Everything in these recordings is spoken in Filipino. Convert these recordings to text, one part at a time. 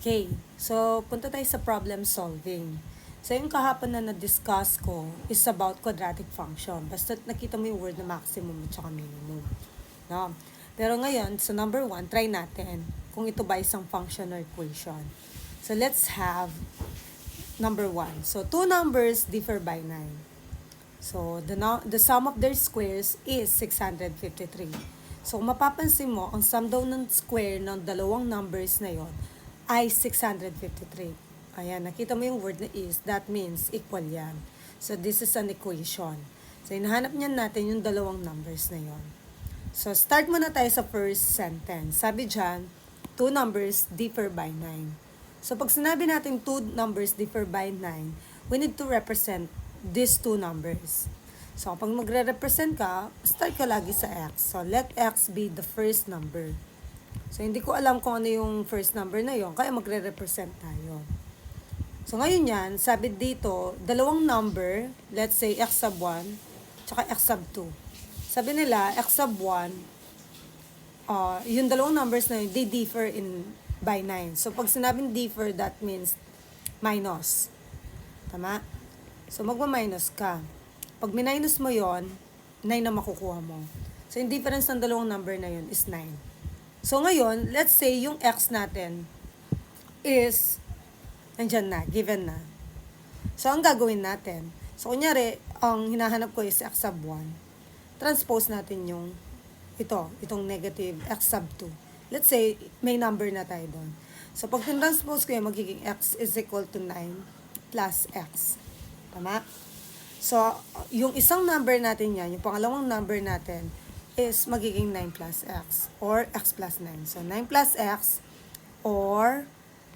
Okay, so punta tayo sa problem solving. So yung kahapon na na-discuss ko is about quadratic function. Basta nakita mo yung word na maximum at saka minimum. No? Pero ngayon, sa number 1, try natin kung ito ba isang function or equation. So let's have number 1. So two numbers differ by 9. So the sum of their squares is 653. So kung mapapansin mo, ang sum daw ng square ng dalawang numbers na yon ay 653. Ayan, nakita mo yung word na is, that means equal yan. So this is an equation. So hinahanap niyan natin yung dalawang numbers na yon. So start muna tayo sa first sentence. Sabi dyan, two numbers differ by 9. So pag sinabi natin two numbers differ by 9, we need to represent these two numbers. So pag magre-represent ka, start ka lagi sa x. So let x be the first number. So hindi ko alam kung ano yung first number na yon, kaya magre-represent tayo. So ngayon yan, sabi dito, dalawang number, let's say x sub 1, tsaka x sub 2. Sabi nila, x sub 1, yung dalawang numbers na yun, they differ by 9. So pag sinabing differ, that means minus. Tama? So magma-minus ka. Pag minus mo yon, 9 na makukuha mo. So yung difference ng dalawang number na yun is 9. So ngayon, let's say yung x natin is nandyan na, given na. So ang gagawin natin, so kunyari, ang hinahanap ko is x sub 1. Transpose natin yung itong negative x sub 2. Let's say, may number na tayo doon. So pag transpose ko yun, magiging x is equal to 9 plus x. Tama? So, yung isang number natin yan, yung pangalawang number natin, is magiging 9 plus x, or x plus 9. So, 9 plus x, or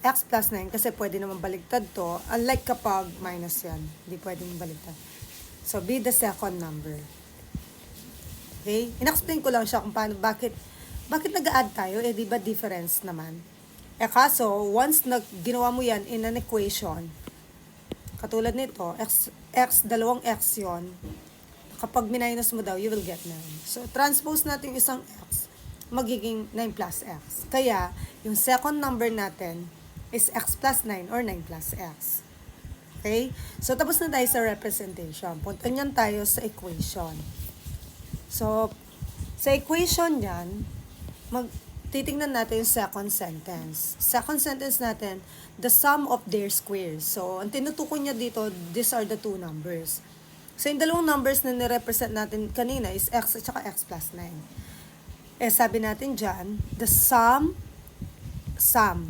x plus 9, kasi pwede naman baligtad to, unlike kapag minus yan, hindi pwedeng baligtad. So, be the second number. Okay? In-explain ko lang siya kung paano, bakit nag-add tayo, eh di ba difference naman? Eh kaso, once ginawa mo yan in an equation, katulad nito, dalawang x yon. Kapag minus mo daw, you will get 9. So, transpose natin yung isang x, magiging 9 plus x. Kaya, yung second number natin is x plus 9 or 9 plus x. Okay? So, tapos na tayo sa representation. Punta niyan tayo sa equation. So, sa equation yan, titingnan natin yung second sentence. Second sentence natin, the sum of their squares. So, ang tinutukoy niya dito, these are the two numbers. So, yung dalawang numbers na nirepresent natin kanina is x at saka x plus 9. Eh, sabi natin dyan, the sum.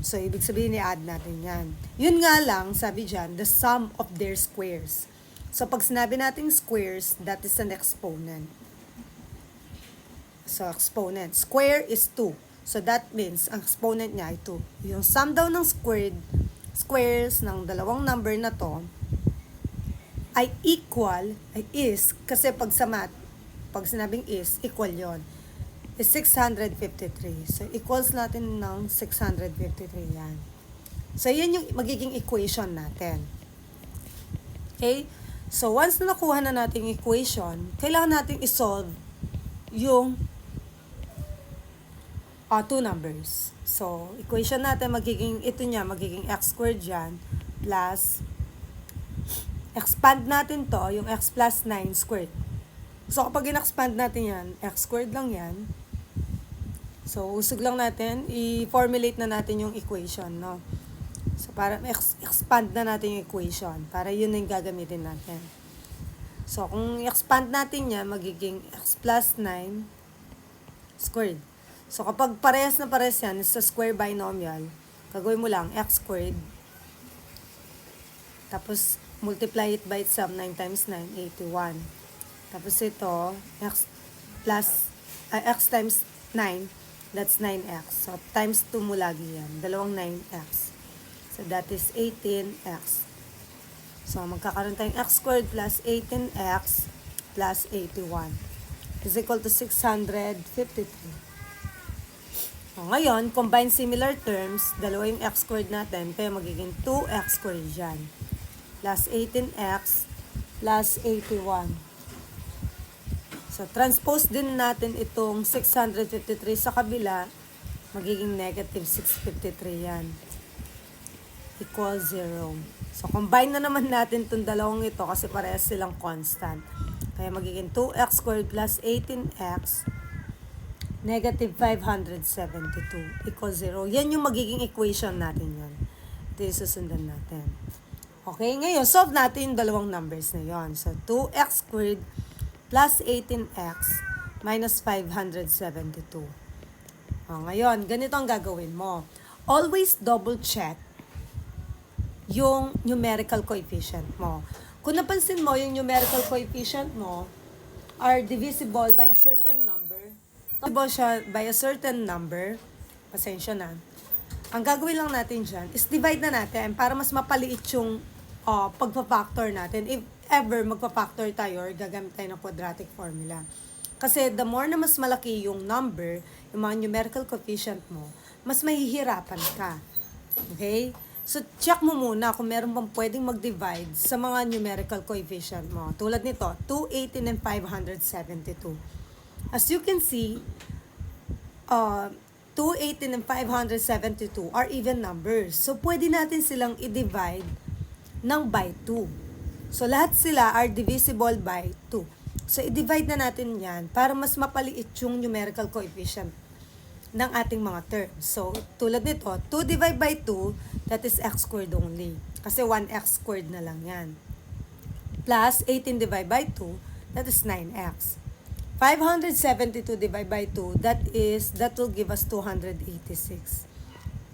So, ibig sabihin i-add natin yan. Yun nga lang, sabi dyan, the sum of their squares. So, pag sinabi natin squares, that is an exponent. So, exponent. Square is 2. So, that means, ang exponent niya ay 2. Yung sum daw ng squares ng dalawang number na to, ay is, kasi pag sa math, pag sinabing is, equal yon, is 653. So, equals natin ng 653 yan. So, yan yung magiging equation natin. Okay? So, once na nakuha na natin equation, kailangan natin isolve yung two numbers. So, equation natin magiging x squared dyan, plus, expand natin to, yung x plus 9 squared. So, kapag in-expand natin yan, x squared lang yan. So, usog lang natin, i-formulate na natin yung equation, no? So, para expand na natin yung equation, para yun na yung gagamitin natin. So, kung expand natin yan, magiging x plus 9 squared. So, kapag parehas na parehas yan, sa square binomial, gagawin mo lang x squared, tapos multiply it by itself, 9 times 9, 81. Tapos ito, x times 9, that's 9x. So, times 2 mo lagi yan, dalawang 9x. So, that is 18x. So, magkakaroon tayong x squared plus 18x plus 81 is equal to 653. Ngayon, combine similar terms, dalawa yung x squared natin, kaya magiging 2x squared dyan. Plus 18x plus 81. So, transpose din natin itong 653 sa kabila, magiging negative 653 yan. equals 0. So, combine na naman natin itong dalawang ito kasi parehas silang constant. Kaya magiging 2x squared plus 18x negative 572 equals 0. Yan yung magiging equation natin yan. Ito yung susundan natin. Okay, ngayon, solve natin yung dalawang numbers na yon. So, 2x squared plus 18x minus 572. Ngayon, ganito ang gagawin mo. Always double check yung numerical coefficient mo. Kung napansin mo, yung numerical coefficient mo are divisible by a certain number. Divisible siya by a certain number. Pasensya na. Ang gagawin lang natin dyan is divide na natin para mas mapaliit yung pagpa-factor natin. If ever magpa-factor tayo or gagamit tayo ng quadratic formula. Kasi the more na mas malaki yung number, yung mga numerical coefficient mo, mas mahihirapan ka. Okay? So, check mo muna kung meron bang pwedeng mag-divide sa mga numerical coefficient mo. Tulad nito, 218 and 572. As you can see, 218 and 572 are even numbers. So, pwede natin silang i-divide ng by 2. So, lahat sila are divisible by 2. So, i-divide na natin yan para mas mapaliit yung numerical coefficient ng ating mga terms. So, tulad nito, 2 divided by 2, that is x squared only. Kasi 1x squared na lang yan. Plus, 18 divided by 2, that is 9x. 572 divided by 2, that will give us 286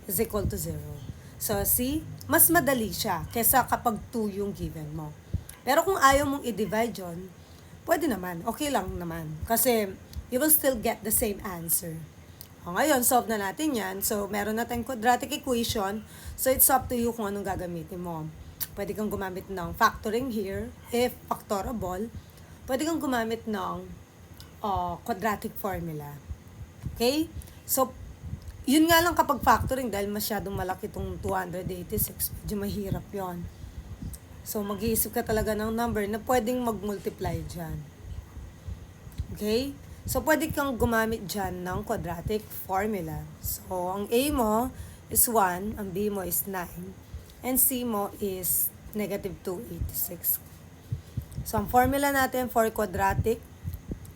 is equal to 0. So, see, mas madali siya kesa kapag 2 yung given mo. Pero kung ayaw mong i-divide yun, pwede naman, okay lang naman. Kasi, you will still get the same answer. Ngayon, solve na natin yan. So, meron na tayong quadratic equation. So, it's up to you kung anong gagamitin mo. Pwede kang gumamit ng factoring here, if factorable. Pwede kang gumamit ng quadratic formula. Okay? So, yun nga lang kapag factoring, dahil masyadong malaki itong 286, medyo mahirap yon. So, mag-iisip ka talaga ng number na pwedeng mag-multiply dyan. Okay? So, pwede kang gumamit dyan ng quadratic formula. So, ang A mo is 1, ang B mo is 9, and C mo is negative 286. So, ang formula natin for quadratic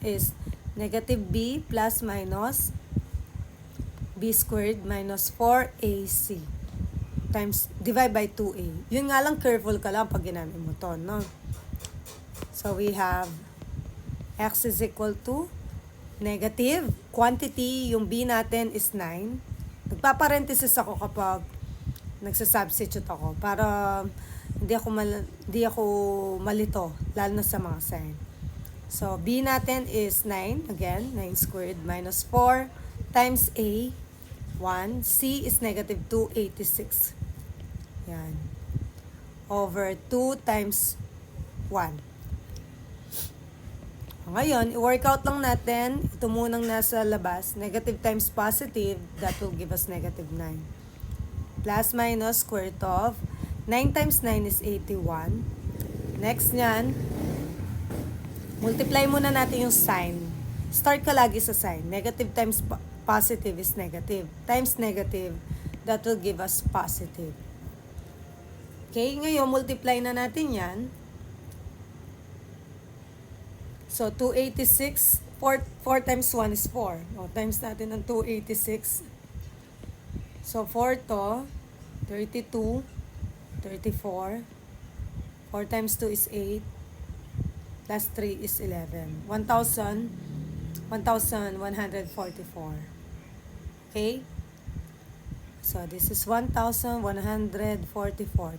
is negative B plus minus B squared minus 4AC times divide by 2A. Yun nga lang, careful ka lang pag ginamit mo to, no? So, we have x is equal to negative quantity, yung B natin is 9. Nagpaparenthesis ako kapag nagsasubstitute ako para hindi ako malito, lalo na sa mga sign. So, B natin is 9, again, 9 squared minus 4 times A, 1. C is negative 286. Yan. Over 2 times 1. Ngayon, i-work out lang natin. Ito munang nasa labas. Negative times positive, that will give us negative 9. Plus minus square root of 9 times 9 is 81. Next nyan, multiply muna natin yung sign. Start ka lagi sa sign. Negative times positive is negative. Times negative, that will give us positive. Okay, ngayon, multiply na natin yan. So, 286, 4 times 1 is 4. O, times natin ng 286. So, 4 to, 32, 34. 4 times 2 is 8. Plus 3 is 11. 1,144. Okay? So, this is 1,144.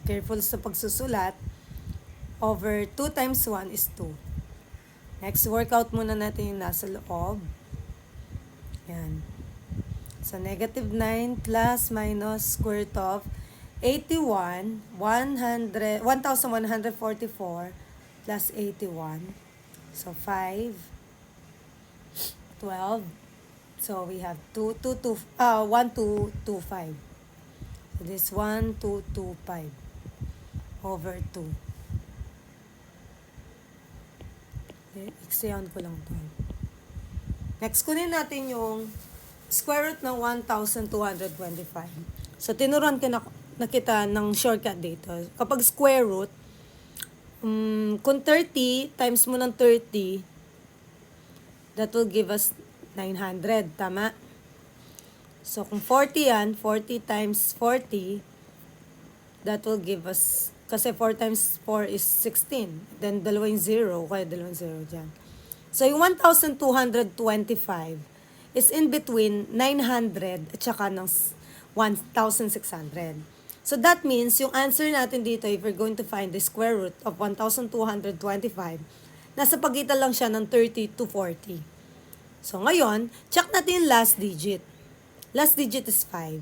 Careful sa pagsusulat. Over 2 times 1 is 2. Next, workout muna natin yung nasa loob. Yan. So, negative 9 plus minus square root of 81, 1,144 plus 81. So, 5, 12. So, we have 1,225. So, this 1,225 over 2. Iksayan ko lang ito. Next, kunin natin yung square root ng 1,225. So, tinuruan nakita ng shortcut dito. Kapag square root, kung 30 times mo ng 30, that will give us 900. Tama? So, kung 40 yan, 40 times 40, that will give us, kasi 4 times 4 is 16. Then, dalawang 0, kaya dalawang 0 dyan. So, yung 1,225 is in between 900 at saka ng 1,600. So, that means, yung answer natin dito, if we're going to find the square root of 1,225, nasa pagitan lang siya ng 30 to 40. So, ngayon, check natin yung last digit. Last digit is 5.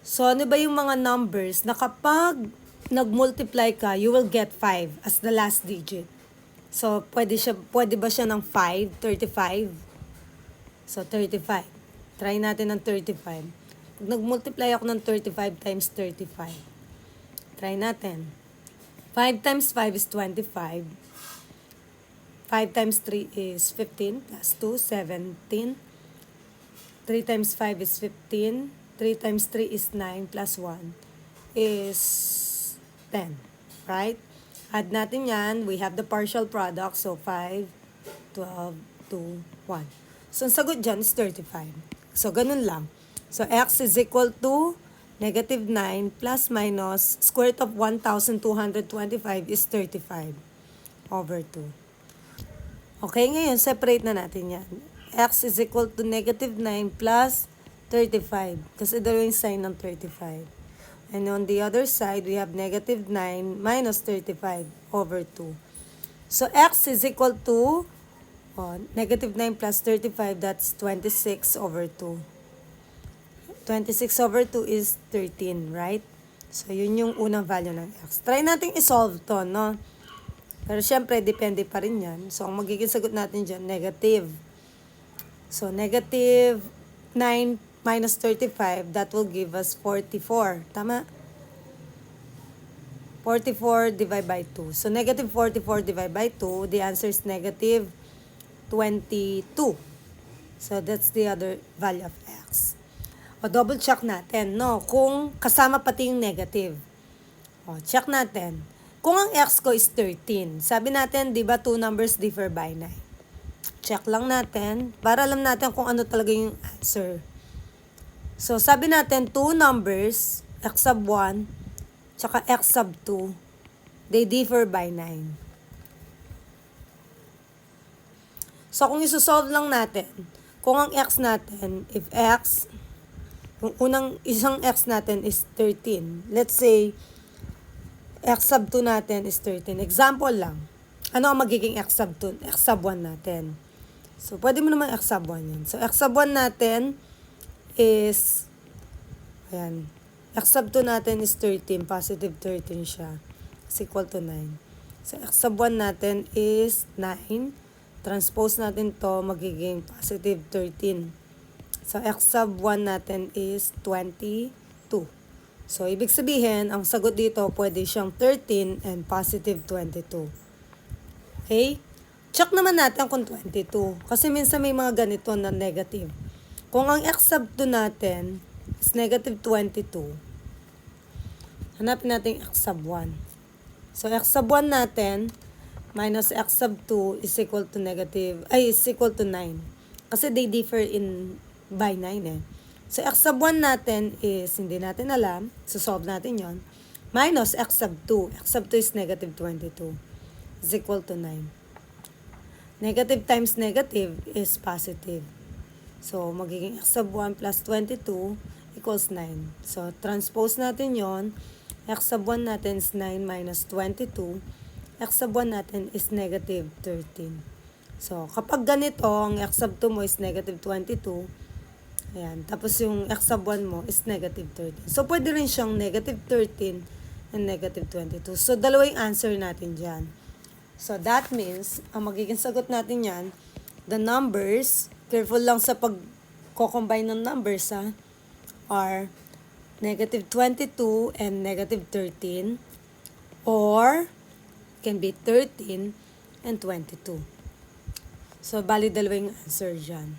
So, ano ba yung mga numbers na kapag nag-multiply ka, you will get 5 as the last digit? So, pwede ba siya ng 5, 35? So, 35. Try natin ng 35. Pag nag-multiply ako ng 35 times 35. Try natin. 5 times 5 is 25. 5 times 3 is 15 plus 2, 17. 3 times 5 is 15. 3 times 3 is 9 plus 1 is 10. Right? Add natin yan. We have the partial product. So, 5, 12, 2, 1. So, ang sagot dyan is 35. So, ganun lang. So, x is equal to negative 9 plus minus square root of 1,225 is 35 over 2. Okay, ngayon, separate na natin yan. X is equal to negative 9 plus 35. Kasi dalawa yung sign ng 35. And on the other side, we have negative 9 minus 35 over 2. So, x is equal to negative 9 plus 35, that's 26 over 2. 26 over 2 is 13, right? So, yun yung unang value ng x. Try natin isolve to, no? Pero syempre, depende pa rin yan. So, ang magiging sagot natin dyan, negative. So, negative 9 minus 35, that will give us 44. Tama? 44 divided by 2. So, negative 44 divided by 2, the answer is negative 22. So, that's the other value of x. O, double check natin, no? Kung kasama pati yung negative. O, check natin. Kung ang x ko is 13, sabi natin, di ba, two numbers differ by 9. Check lang natin, para alam natin kung ano talaga yung answer. So, sabi natin, two numbers, x sub 1, tsaka x sub 2, they differ by 9. So, kung isosolve lang natin, kung ang x natin, if x, yung isang x natin is 13, let's say, x sub 2 natin is 13. Example lang. Ano ang magiging x sub 2? X sub 1 natin. So, pwede mo naman x sub 1 yan. So, x sub 1 natin is, ayan, x sub 2 natin is 13, positive 13 siya. Is equal to 9. So, x sub 1 natin is 9. Transpose natin to, magiging positive 13. So, x sub 1 natin is 22. So, ibig sabihin, ang sagot dito, pwede siyang 13 and positive 22. Okay? Check naman natin kung 22. Kasi minsan may mga ganito na negative. Kung ang x sub 2 natin is negative 22, hanapin natin x sub 1. So, x sub 1 natin minus x sub 2 is equal to is equal to 9. Kasi they differ by 9 eh. So, x sub 1 natin is, hindi natin alam. So, solve natin yon. Minus x sub 2. X sub 2 is negative 22. Is equal to 9. Negative times negative is positive. So, magiging x sub 1 plus 22 equals 9. So, transpose natin yon. X sub 1 natin is 9 minus 22. X sub 1 natin is negative 13. So, kapag ganito, ang x sub 2 mo is negative 22. Ayan. Tapos yung x sub 1 mo is negative 13. So, pwede rin siyang negative 13 and negative 22. So, dalawa yung answer natin dyan. So, that means, ang magiging sagot natin yan, the numbers, careful lang sa pag-combine ng numbers, are negative 22 and negative 13, or can be 13 and 22. So, bali dalawa yung answer dyan.